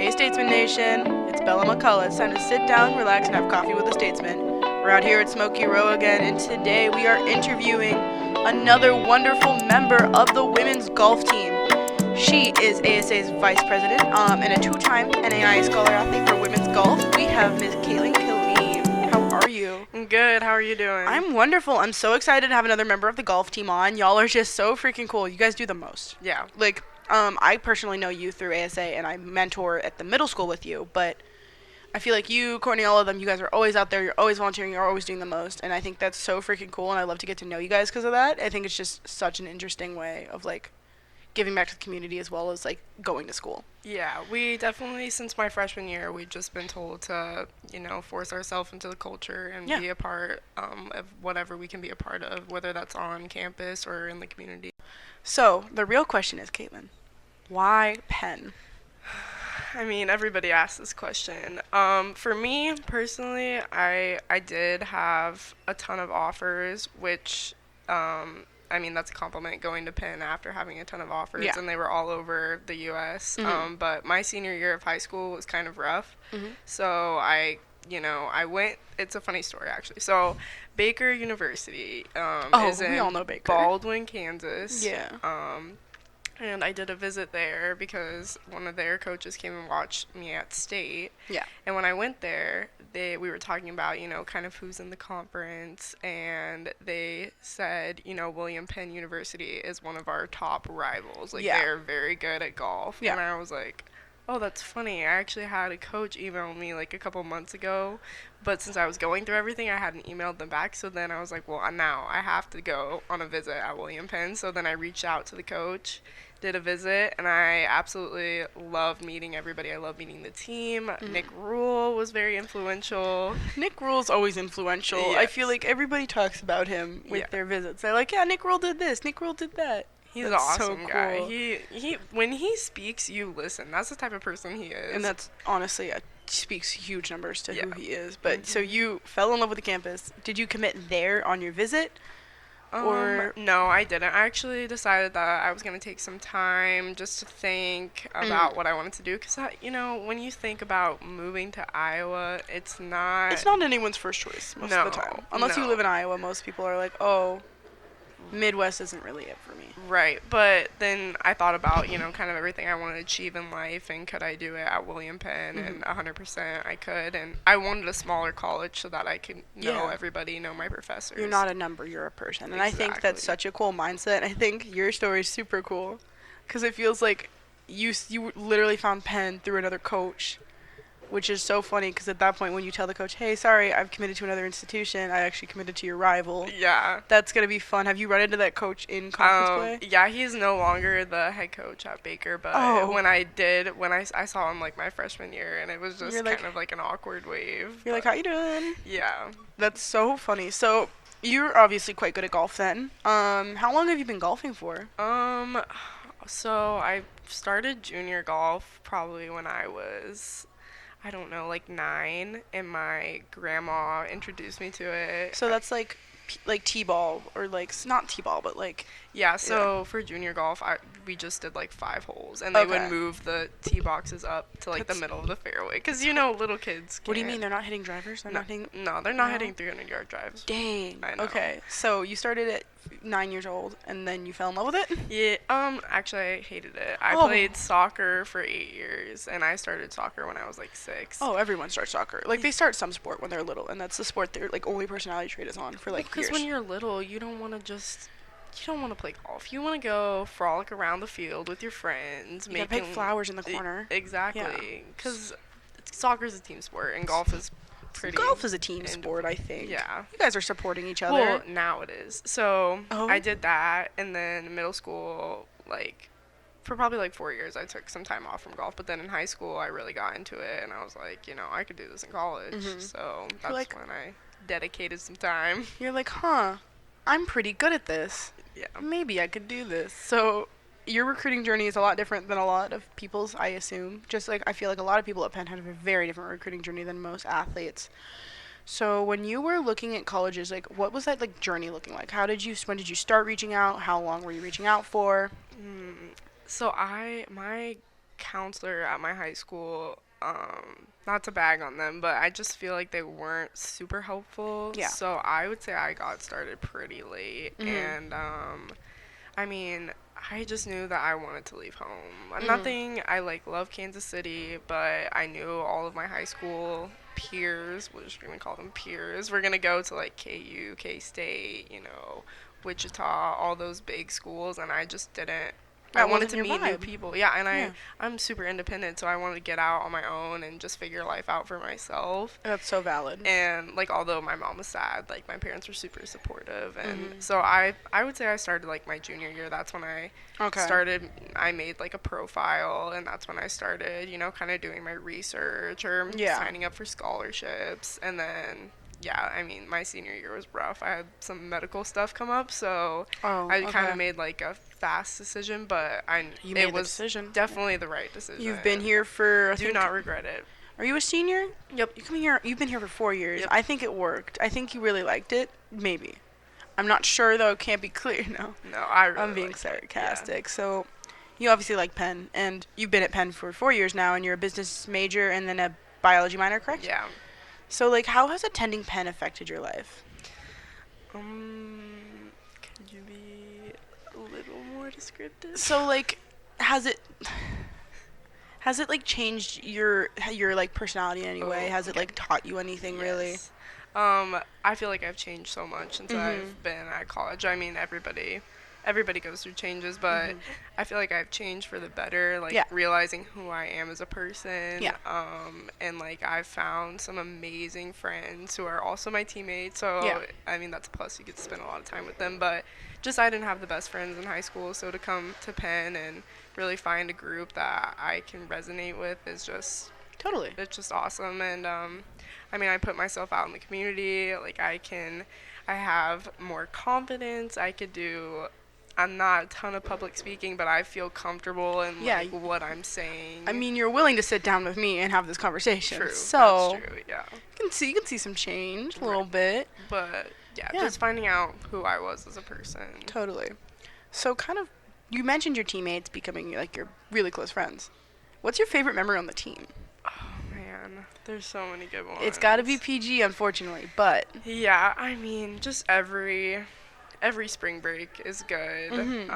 Hey Statesman Nation, it's Bella McCullough. It's time to sit down, relax, and have coffee with the Statesman. We're out here at Smoky Row again, and today we are interviewing another wonderful member of the women's golf team. She is ASA's vice president and a two-time NAIA Scholar Athlete for women's golf. We have Ms. Killeen. How are you? I'm good. How are you doing? I'm wonderful. I'm so excited to have another member of the golf team on. Y'all are just so freaking cool. You guys do the most. Yeah. I personally know you through ASA, and I mentor at the middle school with you, but I feel like you, Courtney, all of them, you guys are always out there, you're always volunteering, you're always doing the most, and I think that's so freaking cool, and I love to get to know you guys because of that. I think it's just such an interesting way of, giving back to the community as well as, going to school. Yeah, we definitely, since my freshman year, we've just been told to, force ourselves into the culture and be a part of whatever we can be a part of, whether that's on campus or in the community. So, the real question is, Katlyn, why Penn? I mean, everybody asks this question. For me, personally, I did have a ton of offers, which, that's a compliment going to Penn after having a ton of offers, and they were all over the U.S. But my senior year of high school was kind of rough, so I went. It's a funny story, actually. So, Baker University is in we all know Baker. Baldwin, Kansas. Yeah. And I did a visit there because one of their coaches came and watched me at state. Yeah. And when I went there, we were talking about, kind of who's in the conference, and they said, William Penn University is one of our top rivals. They're very good at golf. Yeah. And I was like, oh, that's funny. I actually had a coach email me a couple months ago, but since I was going through everything, I hadn't emailed them back. So then I was like, well, now I have to go on a visit at William Penn. So then I reached out to the coach, did a visit, and I absolutely loved meeting everybody. I love meeting the team. Nick Rule was very influential. Nick Rule's always influential. Yes. I feel like everybody talks about him with their visits. They're like, yeah, Nick Rule did this, Nick Rule did that. He's an awesome guy. He when he speaks, you listen. That's the type of person he is. And that's honestly speaks huge numbers to who he is. But so you fell in love with the campus. Did you commit there on your visit? Or no, I didn't. I actually decided that I was going to take some time just to think about what I wanted to do. Because, when you think about moving to Iowa, it's not anyone's first choice most of the time. Unless you live in Iowa, most people are like, oh, Midwest isn't really it for me. Right. But then I thought about, kind of everything I wanted to achieve in life, and could I do it at William Penn? And 100% I could. And I wanted a smaller college so that I could know everybody, know my professors. You're not a number, you're a person. And I think that's such a cool mindset. I think your story is super cool because it feels like you literally found Penn through another coach, which is so funny because at that point when you tell the coach, hey, sorry, I've committed to another institution, I actually committed to your rival. Yeah. That's going to be fun. Have you run into that coach in conference play? Yeah, he's no longer the head coach at Baker, but when I saw him my freshman year, and it was just kind of like an awkward wave. You're like, how you doing? Yeah. That's so funny. So you're obviously quite good at golf then. How long have you been golfing for? So I started junior golf probably when I was, I don't know, 9, and my grandma introduced me to it. So that's like T-ball, or not T-ball, but yeah, so for junior golf, we just did 5 holes, and they would move the tee boxes up to the middle of the fairway, because little kids can't. What do you mean, they're not hitting drivers? No, they're not hitting 300-yard drives. Dang. I know. Okay, so you started at 9 years old, and then you fell in love with it? Yeah, actually I hated it. I played soccer for 8 years, and I started soccer when I was 6. Oh, everyone starts soccer. They start some sport when they're little, and that's the sport their only personality trait is on for years. Because when you're little, you don't want to play golf. You want to go frolic around the field with your friends. You gotta pick flowers in the corner. Exactly. Because soccer's a team sport, and golf is Golf is a team sport, I think. Yeah. You guys are supporting each other. Well, now it is. So, I did that, and then middle school, for probably 4 years, I took some time off from golf. But then in high school, I really got into it, and I was like, I could do this in college. So that's when I dedicated some time. You're like, I'm pretty good at this. Yeah. Maybe I could do this. So your recruiting journey is a lot different than a lot of people's, I assume. Just I feel like a lot of people at Penn have a very different recruiting journey than most athletes. So when you were looking at colleges, what was that journey looking like? When did you start reaching out? How long were you reaching out for? So my counselor at my high school, not to bag on them, but I just feel like they weren't super helpful. Yeah. So I would say I got started pretty late. And, I mean, I just knew that I wanted to leave home. Nothing, I, like, love Kansas City, but I knew all of my high school peers, we're just going to call them peers, we're going to go to, like, KU, K-State, you know, Wichita, all those big schools, and I just didn't. I wanted to meet new people. Yeah, and I'm super independent, so I wanted to get out on my own and just figure life out for myself. That's so valid. And, like, although my mom was sad, like, my parents were super supportive. And so I would say I started, like, my junior year. That's when I I made, like, a profile, and that's when I started, you know, kind of doing my research or signing up for scholarships. And then, yeah, I mean, my senior year was rough. I had some medical stuff come up, so I kind of made, like, a fast decision, but it was definitely the right decision. You've been here for, do not regret it. Are you a senior? Yep. You've been here for 4 years. Yep. I think it worked. I think you really liked it. Maybe. I'm not sure, though. Can't be clear. No, I'm being sarcastic. Yeah. So you obviously like Penn, and you've been at Penn for 4 years now, and you're a business major and then a biology minor, correct? Yeah. So, like, how has attending Penn affected your life? Could you be a little more descriptive? So, like, has it like changed your like personality in any way? Has it like taught you anything really? I feel like I've changed so much since I've been at college. I mean, everybody goes through changes, but I feel like I've changed for the better, like realizing who I am as a person. Yeah. And like I've found some amazing friends who are also my teammates. So I mean, that's a plus. You get to spend a lot of time with them, but just I didn't have the best friends in high school, so to come to Penn and really find a group that I can resonate with is just it's just awesome. And I mean, I put myself out in the community, like I have more confidence. I'm not a ton of public speaking, but I feel comfortable in like what I'm saying. I mean, you're willing to sit down with me and have this conversation. True. So that's true, yeah. You can see some change a little bit. But just finding out who I was as a person. Totally. So kind of, you mentioned your teammates becoming like your really close friends. What's your favorite memory on the team? Oh man, there's so many good ones. It's got to be PG, unfortunately, but yeah, I mean, just every spring break is good.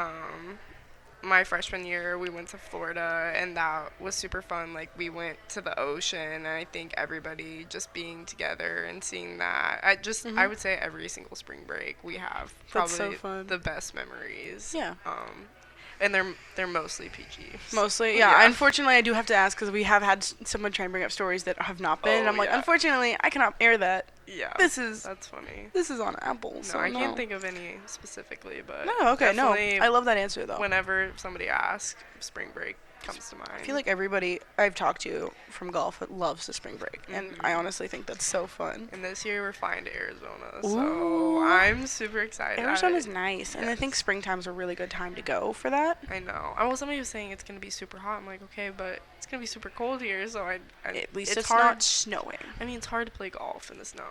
My freshman year, we went to Florida, and that was super fun. Like, we went to the ocean, and I think everybody just being together and seeing that. I would say every single spring break, we have probably the best memories. Yeah. And they're mostly PG. Mostly, yeah. Unfortunately, I do have to ask because we have had someone try and bring up stories that have not been. And I'm like, unfortunately, I cannot air that. Yeah. That's funny. This is on Apple. No, I can't think of any specifically, but no. I love that answer though. Whenever somebody asks, spring break comes to mind. I feel like everybody I've talked to from golf loves the spring break, and I honestly think that's so fun. And this year we're flying to Arizona, so I'm super excited. Arizona's nice, and I think springtime's a really good time to go for that. I know. Well, somebody was saying it's gonna be super hot. I'm like, okay, but it's gonna be super cold here, so at least it's not snowing. I mean, it's hard to play golf in the snow.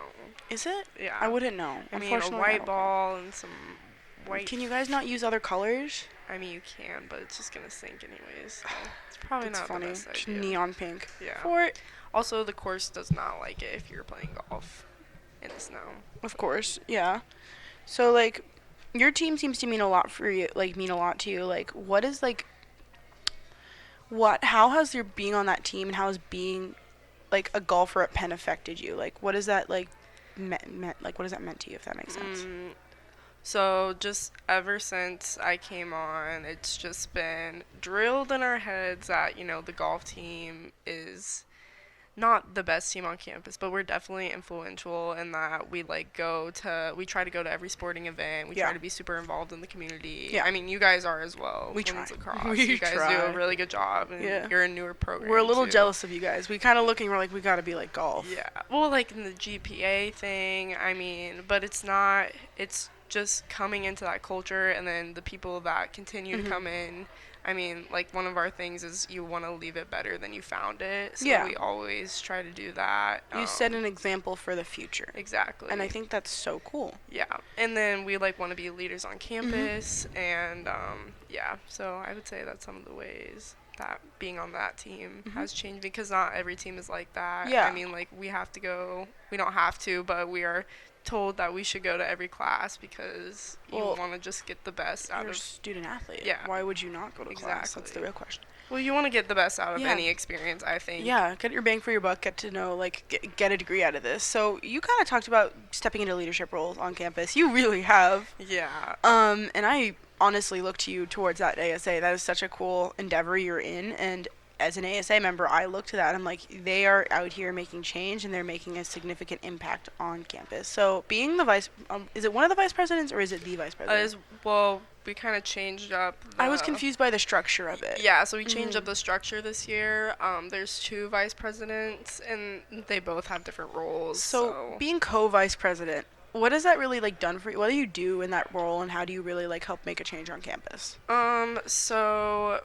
Is it? Yeah. I wouldn't know. I mean, a white ball and some white. Can you guys not use other colors? I mean, you can, but it's just gonna sink anyways. So it's probably not funny. The best idea. Neon pink. Yeah. For it. Also, the course does not like it if you're playing golf in the snow. Of course, yeah. So like, your team seems to mean a lot for you. Like, mean a lot to you. Like, what is like? How has your being on that team and how has being, like, a golfer at Penn affected you? Like, what is that like? Like, what has that meant to you? If that makes sense. So just ever since I came on, it's just been drilled in our heads that, you know, the golf team is not the best team on campus, but we're definitely influential in that we try to go to every sporting event. We try to be super involved in the community. Yeah. I mean, you guys are as well. We try. You guys do a really good job, and you're a newer program. We're a little jealous of you guys. We kind of we're like, we got to be like golf. Yeah. Well, like in the GPA thing, I mean, but it's not, it's just coming into that culture, and then the people that continue to come in. I mean, like, one of our things is you want to leave it better than you found it. So we always try to do that. You set an example for the future. Exactly. And I think that's so cool. Yeah. And then we, like, want to be leaders on campus. And, so I would say that's some of the ways. that being on that team has changed, because not every team is like that. Yeah. I mean, like, we don't have to, but we are told that we should go to every class because you want to just get the best out You're a of student athlete. Yeah. Why would you not go to class? That's the Exactly. real question. Well, you want to get the best out of Yeah. any experience, I think. Yeah, get your bang for your buck, get to know, like, get a degree out of this. So you kind of talked about stepping into leadership roles on campus. You really have. Yeah. And I honestly look to you towards that ASA. That is such a cool endeavor you're in, and as an ASA member, I look to that. And I'm like, they are out here making change, and they're making a significant impact on campus. So being the vice, is it one of the vice presidents, or is it the vice president? Well, we kind of changed up. I was confused by the structure of it. Yeah, so we changed up the structure this year. There's 2 vice presidents, and they both have different roles. So being co-vice president, what has that really, like, done for you? What do you do in that role, and how do you really, like, help make a change on campus? So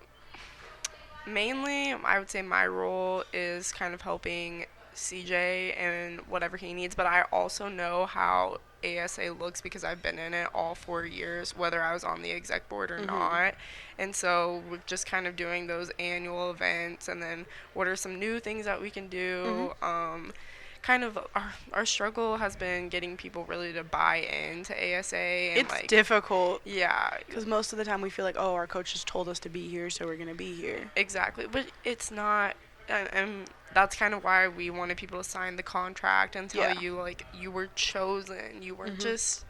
mainly, I would say my role is kind of helping CJ and whatever he needs, but I also know how ASA looks because I've been in it all 4 years, whether I was on the exec board or not. And so we're just kind of doing those annual events, and then what are some new things that we can do. Kind of our struggle has been getting people really to buy into ASA. And It's difficult. Yeah. Because most of the time we feel like, oh, our coaches told us to be here, so we're going to be here. Exactly. But it's not, and that's kind of why we wanted people to sign the contract and tell you, like, you were chosen. You weren't just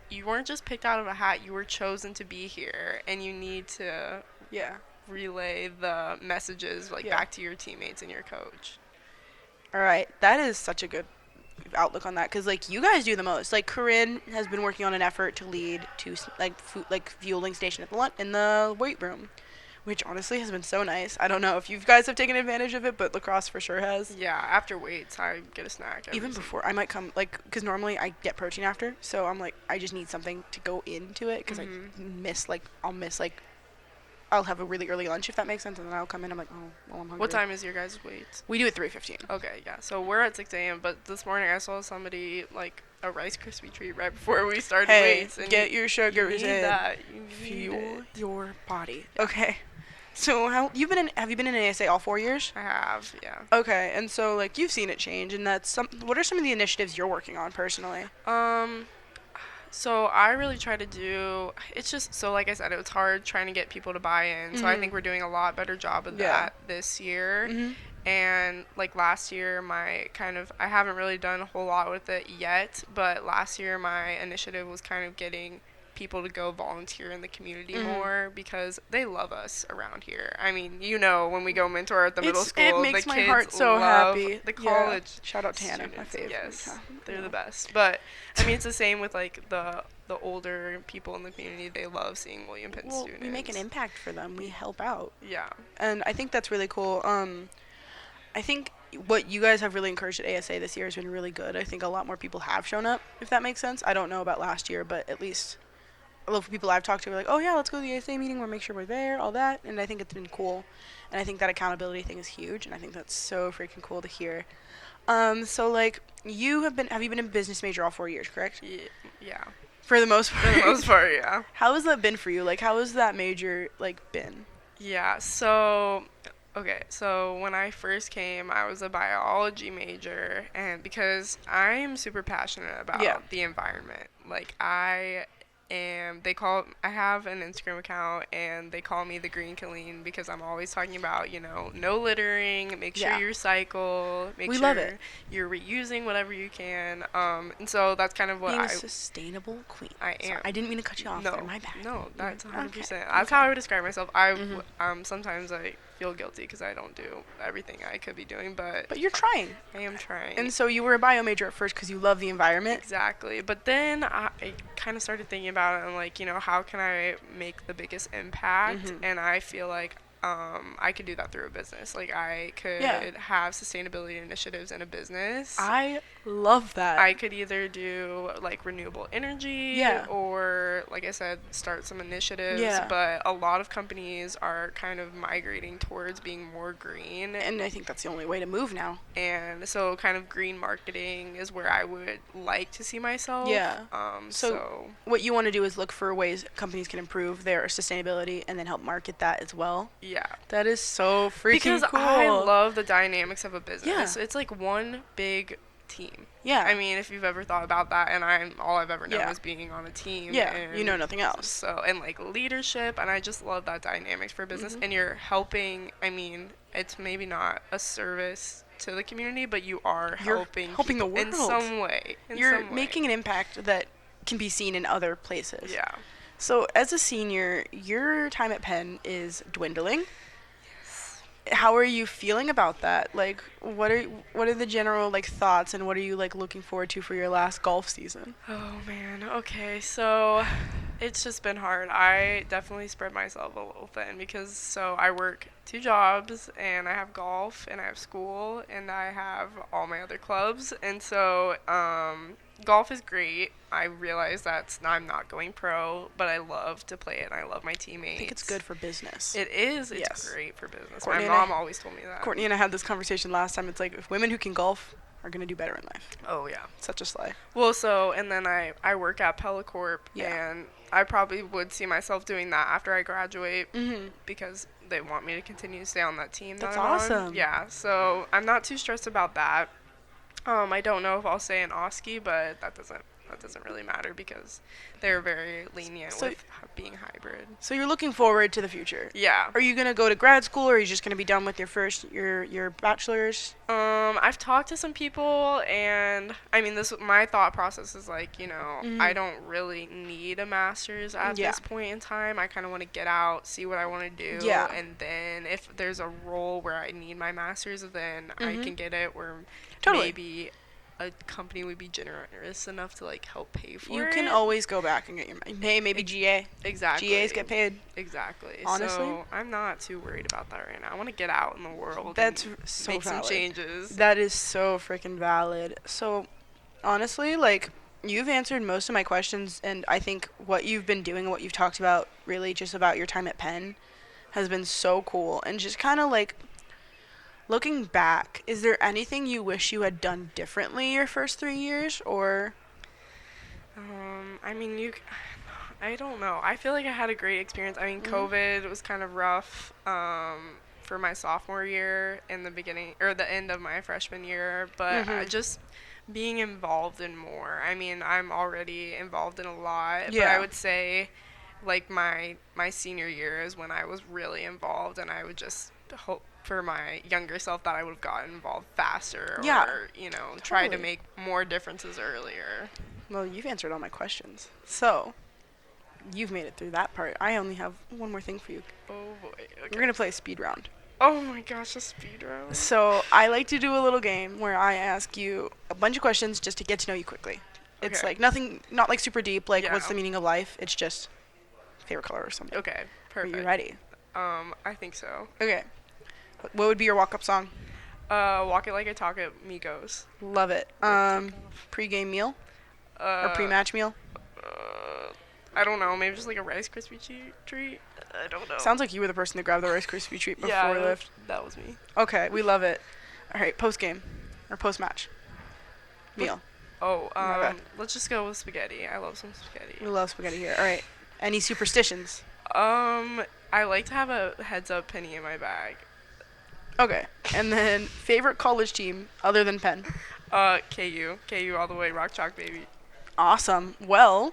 picked out of a hat. You were chosen to be here, and you need to relay the messages, like, back to your teammates and your coach. All right. That is such a good outlook on that, because, like, you guys do the most. Like, Corinne has been working on an effort to lead to, like, fueling station in the weight room, which honestly has been so nice. I don't know if you guys have taken advantage of it, but lacrosse for sure has. Yeah, after weights, I get a snack. Even before, I might come, like, because normally I get protein after, so I'm like, I just need something to go into it, because I'll have a really early lunch, if that makes sense, and then I'll come in, I'm like, oh, well, I'm hungry. What time is your guys' weights? We do it 3:15. Okay, yeah. So we're at 6 a.m., but this morning I saw somebody eat, like, a Rice Krispie treat right before we started weights. And get your sugars you need in. that. You Fuel need your body. Okay. So have you been in an ASA all 4 years? I have, yeah. Okay, and so, like, you've seen it change, and what are some of the initiatives you're working on personally? So I really try to do, it's just, so like I said, it was hard trying to get people to buy in. So I think we're doing a lot better job of that this year. And like last year, I haven't really done a whole lot with it yet, but last year my initiative was kind of getting people to go volunteer in the community more, because they love us around here. I mean, when we go mentor at the middle school, it makes the my kids heart so love happy. the college. Shout out to Hannah, my students. favorite. Yes, they're the best. But I mean, it's the same with like the older people in the community. They love seeing William Penn students. We make an impact for them. We help out. Yeah, and I think that's really cool. I think what you guys have really encouraged at ASA this year has been really good. I think a lot more people have shown up, if that makes sense. I don't know about last year, but at least a lot of people I've talked to are like, oh yeah, let's go to the ASA meeting, we'll make sure we're there, all that. And I think it's been cool. And I think that accountability thing is huge, and I think that's so freaking cool to hear. So like, have you been a business major all 4 years, correct? Yeah. For the most part? For the most part, yeah. How has that been for you? Like, how has that major, like, been? Yeah, so when I first came, I was a biology major, and because I'm super passionate about the environment, like I have an Instagram account, and they call me the Green Killeen, because I'm always talking about, no littering, make sure you recycle, make sure you're reusing whatever you can. And so that's kind of what Being a sustainable queen. I am. Sorry, I didn't mean to cut you off there, my bad. No, that's 100%. Okay. That's how I would describe myself. Sometimes I feel guilty because I don't do everything I could be doing, but you're trying. I am trying. And so you were a bio major at first because you love the environment. Exactly. But then I kind of started thinking about it, and like, how can I make the biggest impact? And I feel like I could do that through a business. Like, I could have sustainability initiatives in a business. I love that. I could either do, like, renewable energy or, like I said, start some initiatives. Yeah. But a lot of companies are kind of migrating towards being more green. And I think that's the only way to move now. And so kind of green marketing is where I would like to see myself. Yeah. So what you want to do is look for ways companies can improve their sustainability and then help market that as well. Yeah. That is so freaking Because cool. I love the dynamics of a business. Yeah. It's like one big team. Yeah. I mean, if you've ever thought about that, and all I've ever known Yeah. is being on a team. Yeah, and you know nothing else. So, and like leadership, and I just love that dynamics for business. Mhm. And you're helping, I mean, it's maybe not a service to the community, but you are You're helping helping the people in world. some way. You're making an impact that can be seen in other places. Yeah. So, as a senior, your time at Penn is dwindling. How are you feeling about that? Like, what are the general like thoughts, and what are you like looking forward to for your last golf season? Oh man, okay, so it's just been hard. I definitely spread myself a little thin because so I work 2 jobs and I have golf and I have school and I have all my other clubs, and so golf is great. I realize I'm not going pro, but I love to play it and I love my teammates. I think it's good for business. It is. It's Yes. great for business. Courtney My and mom always told me that. Courtney and I had this conversation last time. It's like if women who can golf are gonna do better in life. Oh yeah. Such a slay. Well, so, and then I work at Pelicorp, Yeah. and I probably would see myself doing that after I graduate Mm-hmm. because they want me to continue to stay on that team. That's that I'm on. awesome. Yeah, so I'm not too stressed about that. I don't know if I'll stay in OSCE, but that doesn't really matter because they're very lenient So- with being hybrid. So you're looking forward to the future. Yeah. Are you gonna go to grad school, or are you just gonna be done with your bachelor's? I've talked to some people, and I mean, my thought process is like, Mhm. I don't really need a master's at Yeah. this point in time. I kind of want to get out, see what I want to do, Yeah. and then if there's a role where I need my master's, then I Mhm. can get it. Where Totally. maybe a company would be generous enough to like help pay for You it. can always go back and get your hey, maybe GA. Exactly. GAs get paid. Exactly. Honestly? So I'm not too worried about that right now. I want to get out in the world. That's and so make valid. some changes. That is so freaking valid. So, honestly, like, you've answered most of my questions, and I think what you've been doing and what you've talked about, really just about your time at Penn, has been so cool. And just kind of like, looking back, is there anything you wish you had done differently your first 3 years, or? I mean, I don't know. I feel like I had a great experience. I mean, Mhm. COVID was kind of rough for my sophomore year in the beginning or the end of my freshman year, but Mhm. just being involved in more. I mean, I'm already involved in a lot, but Yeah. I would say like my senior year is when I was really involved, and I would just hope for my younger self that I would have gotten involved faster Yeah. or, try to Totally. make more differences earlier. Well, you've answered all my questions. So, you've made it through that part. I only have one more thing for you. Oh boy. Okay. We're going to play a speed round. Oh my gosh, a speed round. So, I like to do a little game where I ask you a bunch of questions just to get to know you quickly. It's Okay. like nothing, not like super deep, like Yeah. what's the meaning of life? It's just favorite color or something. Okay, Are perfect. you ready? I think so. Okay. What would be your walk-up song? Walk It Like I Talk It, Migos. Love it. Pre-game meal or pre-match meal? I don't know, maybe just like a Rice Krispie treat? I don't know. Sounds like you were the person that grabbed the Rice Krispie treat before yeah, lift. that was me. Okay, we love it. All right, post-game or post-match meal. Oh, My bad. let's just go with spaghetti. I love some spaghetti. We love spaghetti here. All right. Any superstitions? I like to have a heads-up penny in my bag. Okay. And then favorite college team other than Penn? KU all the way, rock chalk baby. Awesome. Well,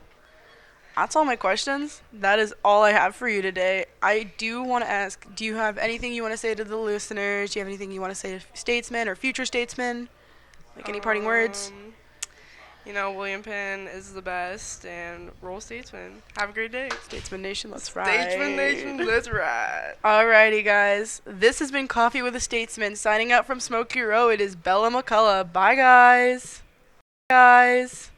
that's all my questions. That is all I have for you today. I do want to ask, do you have anything you want to say to the listeners? Do you have anything you want to say to statesmen or future statesmen? Like any parting words? William Penn is the best, and roll Statesman. Have a great day. Statesman Nation, let's ride. Statesman Nation, let's ride. Alrighty, guys. This has been Coffee with a Statesman. Signing out from Smoky Row, it is Bella McCullough. Bye, guys. Guys.